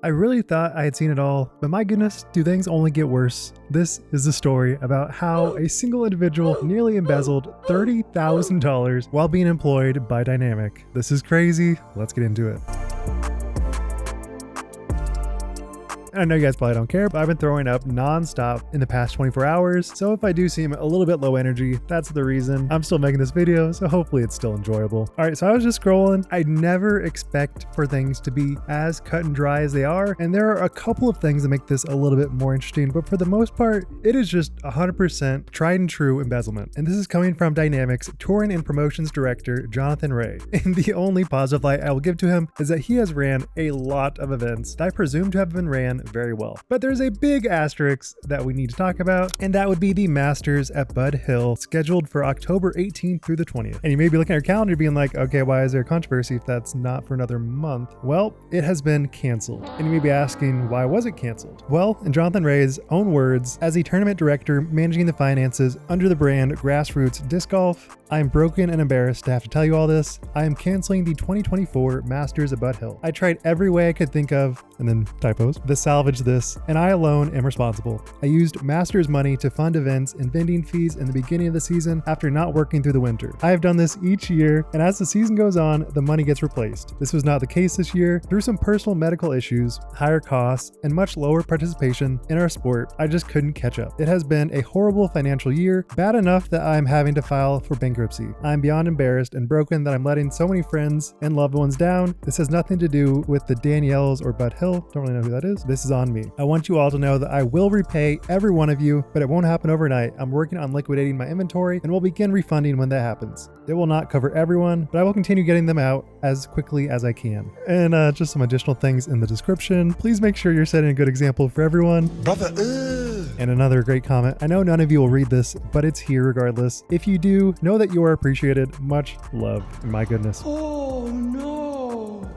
I really thought I had seen it all, but my goodness, do things only get worse? This is the story about how a single individual nearly embezzled $30,000 while being employed by Dynamic. This is crazy. Let's get into it. I know you guys probably don't care, but I've been throwing up non-stop in the past 24 hours, so if I do seem a little bit low energy, that's the reason. I'm still making this video, so hopefully it's still enjoyable. Alright, so I was just scrolling. I never expect for things to be as cut and dry as they are, and there are a couple of things that make this a little bit more interesting, but for the most part, it is just 100% tried and true embezzlement. And this is coming from Dynamics Touring and Promotions Director, Johnathan. And the only positive light I will give to him is that he has ran a lot of events that I presume to have been ran very well. But there's a big asterisk that we need to talk about, and that would be the Masters at Bud Hill, scheduled for October 18th through the 20th. And you may be looking at your calendar being like, okay, why is there controversy if that's not for another month? Well, it has been canceled. And you may be asking, why was it canceled? Well, in Johnathan Ray's own words, as a tournament director managing the finances under the brand Grassroots Disc Golf, I am broken and embarrassed to have to tell you all this. I am canceling the 2024 Masters at Bud Hill. I tried every way I could think of, and then typos, to salvage this, and I alone am responsible. I used Masters money to fund events and vending fees in the beginning of the season after not working through the winter. I have done this each year, and as the season goes on, the money gets replaced. This was not the case this year. Through some personal medical issues, higher costs, and much lower participation in our sport, I just couldn't catch up. It has been a horrible financial year, bad enough that I'm having to file for bankruptcy. I'm beyond embarrassed and broken that I'm letting so many friends and loved ones down. This has nothing to do with the Danielles or Bud Hill. Don't really know who that is. This is on me. I want you all to know that I will repay every one of you, but it won't happen overnight. I'm working on liquidating my inventory and will begin refunding when that happens. It will not cover everyone, but I will continue getting them out as quickly as I can. And just some additional things in the description. Please make sure you're setting a good example for everyone. Brother, And another great comment. I know none of you will read this, but it's here regardless. If you do, know that you are appreciated. Much love. My goodness. Oh no.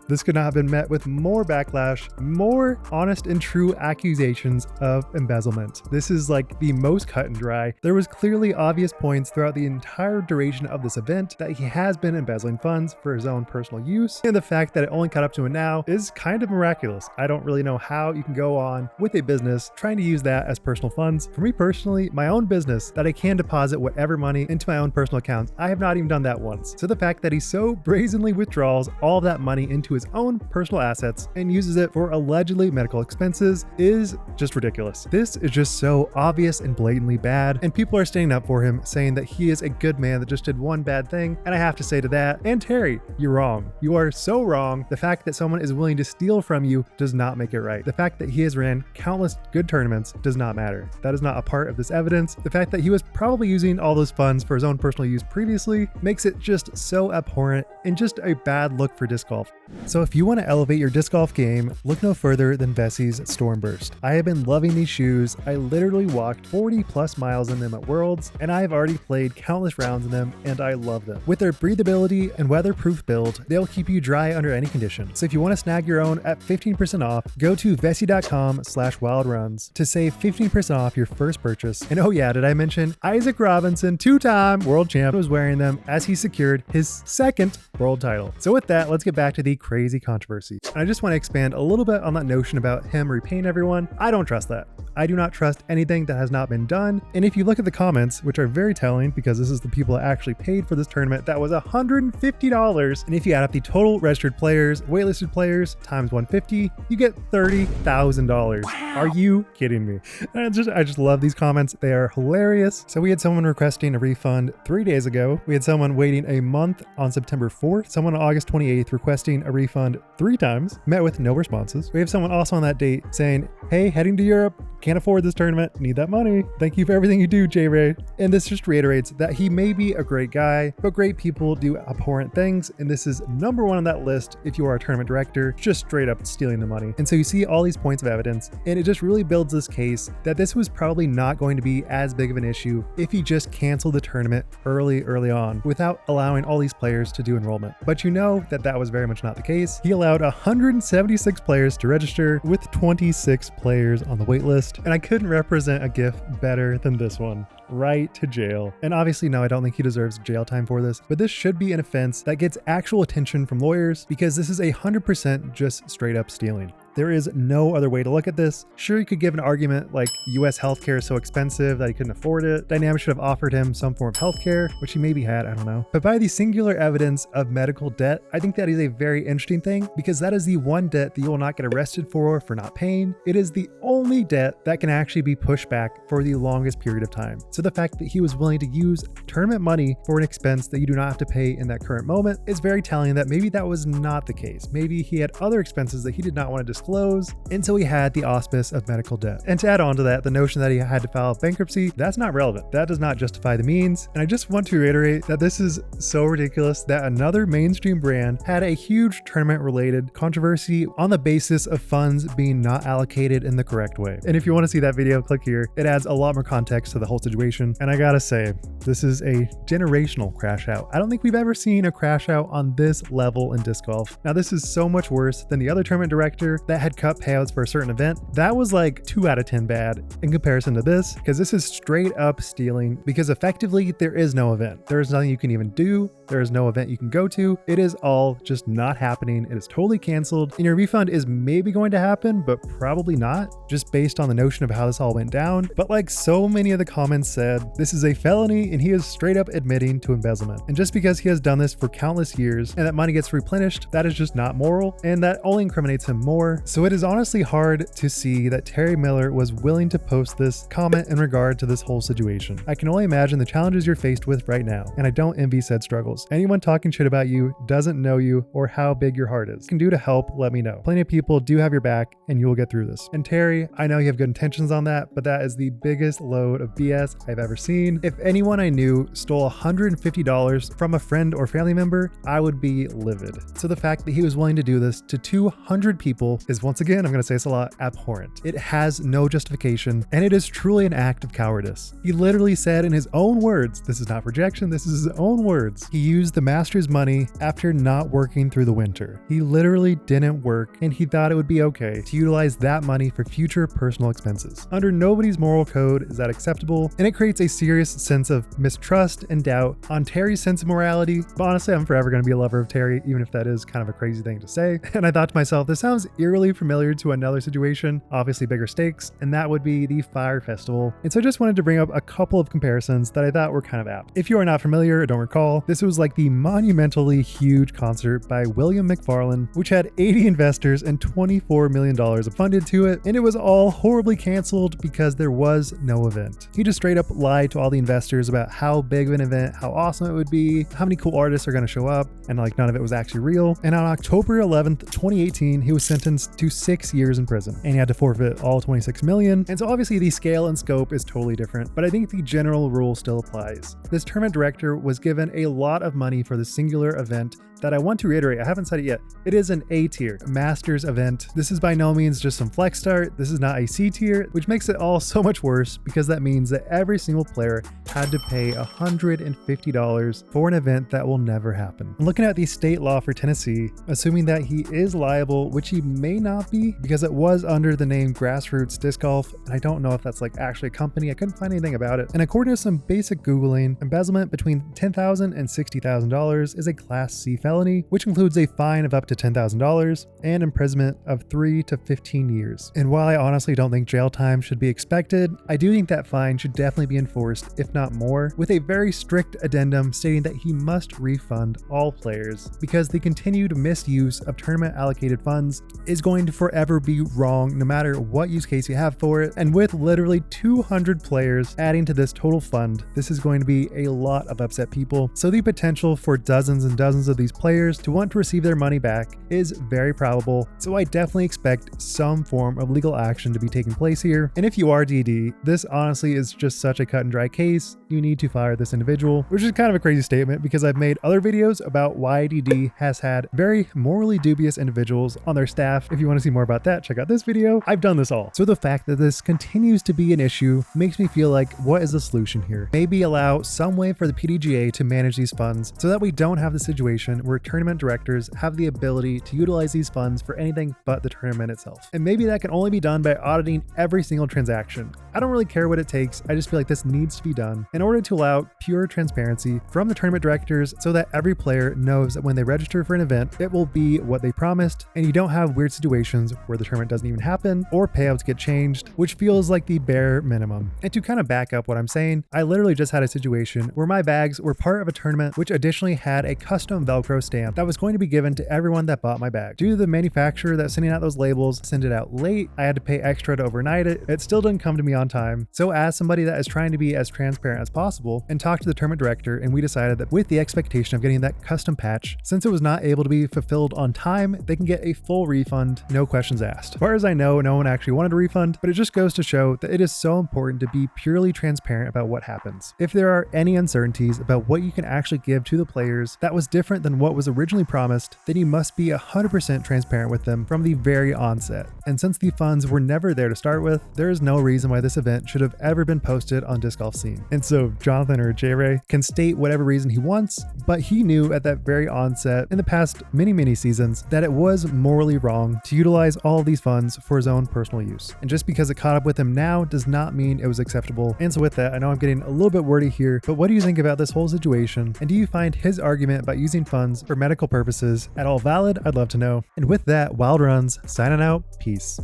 This could not have been met with more backlash, more honest and true accusations of embezzlement. This is like the most cut and dry. There was clearly obvious points throughout the entire duration of this event that he has been embezzling funds for his own personal use, and the fact that it only caught up to him now is kind of miraculous. I don't really know how you can go on with a business trying to use that as personal funds. For me personally, my own business, that I can deposit whatever money into my own personal accounts, I have not even done that once. So the fact that he so brazenly withdraws all of that money into his own personal assets and uses it for allegedly medical expenses is just ridiculous. This is just so obvious and blatantly bad, and people are standing up for him, saying that he is a good man that just did one bad thing. And I have to say to that, and Terry, you're wrong. You are so wrong. The fact that someone is willing to steal from you does not make it right. The fact that he has ran countless good tournaments does not matter. That is not a part of this evidence. The fact that he was probably using all those funds for his own personal use previously makes it just so abhorrent and just a bad look for disc golf. So if you want to elevate your disc golf game, look no further than Vessi's Stormburst. I have been loving these shoes. I literally walked 40 plus miles in them at Worlds, and I have already played countless rounds in them, and I love them. With their breathability and weatherproof build, they'll keep you dry under any condition. So if you want to snag your own at 15% off, go to vessi.com/wildruns to save 15% off your first purchase. And oh yeah, did I mention Isaac Robinson, two-time world champ, was wearing them as he secured his second world title. So with that, let's get back to the crazy controversy. And I just want to expand a little bit on that notion about him repaying everyone. I don't trust that. I do not trust anything that has not been done. And if you look at the comments, which are very telling because this is the people that actually paid for this tournament, that was $150. And if you add up the total registered players, waitlisted players times 150, you get $30,000. Wow. Are you kidding me? I just love these comments. They are hilarious. So we had someone requesting a refund 3 days ago. We had someone waiting a month on September 4th. Someone on August 28th requesting a refund 3 times, met with no responses. We have someone also on that date saying, hey, heading to Europe, can't afford this tournament, need that money. Thank you for everything you do, J-Ray. And this just reiterates that he may be a great guy, but great people do abhorrent things. And this is number one on that list if you are a tournament director, just straight up stealing the money. And so you see all these points of evidence, and it just really builds this case that this was probably not going to be as big of an issue if he just canceled the tournament early on without allowing all these players to do enrollment. But you know that that was very much not the case. He allowed 176 players to register with 26 players on the wait list. And I couldn't represent a gift better than this one. Right to jail. And obviously, no, I don't think he deserves jail time for this, but this should be an offense that gets actual attention from lawyers because this is 100% just straight up stealing. There is no other way to look at this. Sure, you could give an argument like US healthcare is so expensive that he couldn't afford it. Dynamics should have offered him some form of healthcare, which he maybe had, I don't know. But by the singular evidence of medical debt, I think that is a very interesting thing, because that is the one debt that you will not get arrested for not paying. It is the only debt that can actually be pushed back for the longest period of time. So the fact that he was willing to use tournament money for an expense that you do not have to pay in that current moment is very telling that maybe that was not the case. Maybe he had other expenses that he did not want to disclose until he had the auspice of medical debt. And to add on to that, the notion that he had to file bankruptcy, that's not relevant. That does not justify the means. And I just want to reiterate that this is so ridiculous that another mainstream brand had a huge tournament related controversy on the basis of funds being not allocated in the correct way. And if you want to see that video, click here. It adds a lot more context to the whole situation. And I gotta say, this is a generational crash out. I don't think we've ever seen a crash out on this level in disc golf. Now, this is so much worse than the other tournament director that had cut payouts for a certain event. That was like 2 out of 10 bad in comparison to this, because this is straight up stealing, because effectively there is no event. There is nothing you can even do. There is no event you can go to. It is all just not happening. It is totally canceled, and your refund is maybe going to happen, but probably not, just based on the notion of how this all went down. But like so many of the comments said, this is a felony and he is straight up admitting to embezzlement. And just because he has done this for countless years and that money gets replenished, that is just not moral, and that only incriminates him more. So it is honestly hard to see that Terry Miller was willing to post this comment in regard to this whole situation. I can only imagine the challenges you're faced with right now, and I don't envy said struggles. Anyone talking shit about you doesn't know you or how big your heart is. What you can do to help, let me know. Plenty of people do have your back, and you will get through this. And Terry, I know you have good intentions on that, but that is the biggest load of BS I've ever seen. If anyone I knew stole $150 from a friend or family member, I would be livid. So the fact that he was willing to do this to 200 people is, once again, I'm going to say this a lot, abhorrent. It has no justification, and it is truly an act of cowardice. He literally said in his own words, this is not projection, this is his own words, he used the Masters money after not working through the winter. He literally didn't work, and he thought it would be okay to utilize that money for future personal expenses. Under nobody's moral code is that acceptable, and it creates a serious sense of mistrust and doubt on Terry's sense of morality. But honestly, I'm forever going to be a lover of Terry, even if that is kind of a crazy thing to say. And I thought to myself, this sounds eerily familiar to another situation, obviously bigger stakes, and that would be the Fyre Festival. And so I just wanted to bring up a couple of comparisons that I thought were kind of apt. If you are not familiar or don't recall, this was like the monumentally huge concert by William McFarlane, which had 80 investors and $24 million funded to it, and it was all horribly canceled because there was no event. He just straight up lied to all the investors about how big of an event, how awesome it would be, how many cool artists are going to show up, and like none of it was actually real. And on October 11th, 2018, he was sentenced to 6 years in prison, and he had to forfeit all 26 million. And so obviously the scale and scope is totally different, but I think the general rule still applies. This tournament director was given a lot of money for the singular event that I want to reiterate, I haven't said it yet, it is an A tier Masters event. This is by no means just some flex start. This is not a C tier, which makes it all so much worse, because that means that every single player had to pay $150 for an event that will never happen. And looking at the state law for Tennessee, assuming that he is liable, which he may not be, because it was under the name Grassroots Disc Golf, and I don't know if that's like actually a company. I couldn't find anything about it. And according to some basic Googling, embezzlement between $10,000 and $60,000 is a Class C felony, which includes a fine of up to $10,000 and imprisonment of 3 to 15 years. And while I honestly don't think jail time should be expected, I do think that fine should definitely be enforced, if not more, with a very strict addendum stating that he must refund all players, because the continued misuse of tournament allocated funds is going to forever be wrong no matter what use case you have for it. And with literally 200 players adding to this total fund, this is going to be a lot of upset people. So the potential for dozens and dozens of these players to want to receive their money back is very probable. So I definitely expect some form of legal action to be taking place here. And if you are DD, this honestly is just such a cut and dry case. You need to fire this individual, which is kind of a crazy statement because I've made other videos about why DD has had very morally dubious individuals on their staff. If you want to see more about that, check out this video. I've done this all. So the fact that this continues to be an issue makes me feel like, what is the solution here? Maybe allow some way for the PDGA to manage these funds so that we don't have the situation where tournament directors have the ability to utilize these funds for anything but the tournament itself. And maybe that can only be done by auditing every single transaction. I don't really care what it takes, I just feel like this needs to be done in order to allow pure transparency from the tournament directors so that every player knows that when they register for an event, it will be what they promised, and you don't have weird situations where the tournament doesn't even happen or payouts get changed, which feels like the bare minimum. And to kind of back up what I'm saying, I literally just had a situation where my bags were part of a tournament which additionally had a custom Velcro stamp that was going to be given to everyone that bought my bag. Due to the manufacturer that's sending out those labels send it out late, I had to pay extra to overnight it. It still didn't come to me on time. So as somebody that is trying to be as transparent as possible and talked to the tournament director, and we decided that with the expectation of getting that custom patch, since it was not able to be fulfilled on time, they can get a full refund, no questions asked. As far as I know, no one actually wanted a refund, but it just goes to show that it is so important to be purely transparent about what happens. If there are any uncertainties about what you can actually give to the players that was different than what was originally promised, then you must be 100% transparent with them from the very onset. And since the funds were never there to start with, there is no reason why this event should have ever been posted on Disc Golf Scene. And so Johnathan or J-Ray can state whatever reason he wants, but he knew at that very onset in the past many seasons that it was morally wrong to utilize all of these funds for his own personal use. And just because it caught up with him now does not mean it was acceptable. And so with that, I know I'm getting a little bit wordy here, but what do you think about this whole situation? And do you find his argument about using funds for medical purposes at all valid? I'd love to know. And with that, Wild Runs, signing out, peace.